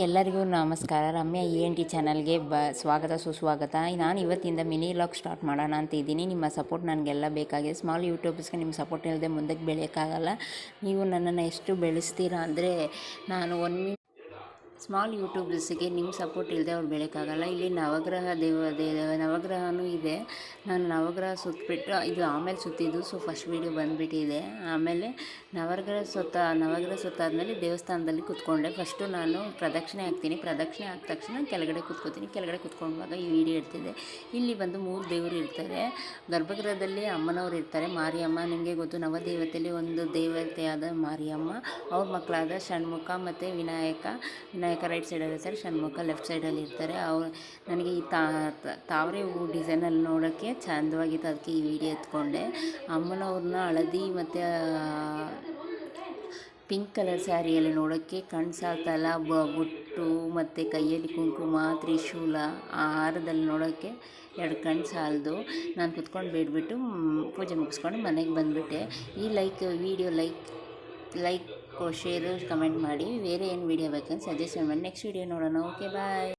ಎಲ್ಲರಿಗೂ ನಮಸ್ಕಾರ. ರಮ್ಯಾ ENT ಚಾನಲ್ಗೆ ಸ್ವಾಗತ ಸುಸ್ವಾಗತ. ನಾನು ಇವತ್ತಿಂದ ಮಿನಿ ವ್ಲಾಗ್ ಸ್ಟಾರ್ಟ್ ಮಾಡೋಣ ಅಂತ ಇದ್ದೀನಿ. ನಿಮ್ಮ ಸಪೋರ್ಟ್ ನನಗೆಲ್ಲ ಬೇಕಾಗಿದೆ. ಸ್ಮಾಲ್ ಯೂಟ್ಯೂಬರ್ಸ್ಗೆ ನಿಮ್ಮ ಸಪೋರ್ಟ್ ಇಲ್ಲದೆ ಮುಂದಕ್ಕೆ ಬೆಳೆಯೋಕ್ಕಾಗಲ್ಲ. ನೀವು ನನ್ನನ್ನು ಎಷ್ಟು ಬೆಳೆಸ್ತೀರಾ ಅಂದರೆ ನಾನು ಸ್ಮಾಲ್ ಯೂಟ್ಯೂಬರ್ಸಿಗೆ ನಿಮ್ಮ ಸಪೋರ್ಟ್ ಇಲ್ಲದೆ ಅವ್ರು ಬೆಳೆಯೋಕ್ಕಾಗಲ್ಲ. ಇಲ್ಲಿ ನವಗ್ರಹ ನವಗ್ರಹನೂ ಇದೆ. ನಾನು ನವಗ್ರಹ ಸುತ್ತಬಿಟ್ಟು ಇದು ಆಮೇಲೆ ಸುತ್ತಿದ್ದು, ಸೊ ಫಸ್ಟ್ ವೀಡಿಯೋ ಬಂದುಬಿಟ್ಟಿದೆ. ಆಮೇಲೆ ನವಗ್ರಹ ಸುತ್ತಾದಮೇಲೆ ದೇವಸ್ಥಾನದಲ್ಲಿ ಕೂತ್ಕೊಂಡೆ. ಫಸ್ಟು ನಾನು ಪ್ರದಕ್ಷಿಣೆ ಹಾಕ್ತೀನಿ. ಪ್ರದಕ್ಷಿಣೆ ಹಾಕಿದ ತಕ್ಷಣ ಕೆಳಗಡೆ ಕೂತ್ಕೋತೀನಿ. ಕೆಳಗಡೆ ಕೂತ್ಕೊಂಡಾಗ ಈ ವಿಡಿಯೋ ಇರ್ತಿದೆ. ಇಲ್ಲಿ ಬಂದು 3 ದೇವರು ಇರ್ತಾರೆ. ಗರ್ಭಗೃಹದಲ್ಲಿ ಅಮ್ಮನವ್ರು ಇರ್ತಾರೆ. ಮಾರಿಯಮ್ಮ, ನಿಮಗೆ ಗೊತ್ತು, ನವದೇವತೆಯಲ್ಲಿ ಒಂದು ದೇವತೆಯಾದ ಮಾರಿಯಮ್ಮ. ಅವ್ರ ಮಕ್ಕಳಾದ ಷಣ್ಮುಖ ಮತ್ತು ವಿನಾಯಕ ರೈಟ್ ಸೈಡಲ್ಲಿ ಇರ್ತಾರೆ, ಷಣ್ಮುಖ ಲೆಫ್ಟ್ ಸೈಡಲ್ಲಿ ಇರ್ತಾರೆ. ನನಗೆ ಈ ತಾವರೆ ಹೂವು ಡಿಸೈನಲ್ಲಿ ನೋಡೋಕ್ಕೆ ಚಂದವಾಗಿತ್ತು, ಅದಕ್ಕೆ ಈ ವಿಡಿಯೋ ಎತ್ಕೊಂಡೆ. ಅಮ್ಮನವ್ರನ್ನ ಹಳದಿ ಮತ್ತು ಪಿಂಕ್ ಕಲರ್ ಸ್ಯಾರಿಯಲ್ಲಿ ನೋಡೋಕ್ಕೆ ಕಣ್ಣು ಸಾಲ್ತಲ್ಲ. ಬೊಟ್ಟು ಮತ್ತು ಕೈಯಲ್ಲಿ ಕುಂಕುಮ, ತ್ರಿಶೂಲ, ಆ ಹಾರದಲ್ಲಿ ನೋಡೋಕ್ಕೆ 2 ಕಣ್ಣು ಸಾಲದು. ನಾನು ಕುತ್ಕೊಂಡು ಬೇಡ್ಬಿಟ್ಟು ಪೂಜೆ ಮುಗಿಸ್ಕೊಂಡು ಮನೆಗೆ ಬಂದುಬಿಟ್ಟೆ. ಈ ವಿಡಿಯೋ ಲೈಕ್ ಶೇರು ಕಮೆಂಟ್ ಮಾಡಿ. ಬೇರೆ ಏನು ವೀಡಿಯೋ ಬೇಕಂತ ಸಜೆಷನ್ ಮಾಡಿ. ನೆಕ್ಸ್ಟ್ ವೀಡಿಯೋ ನೋಡೋಣ. ಓಕೆ, ಬಾಯ್.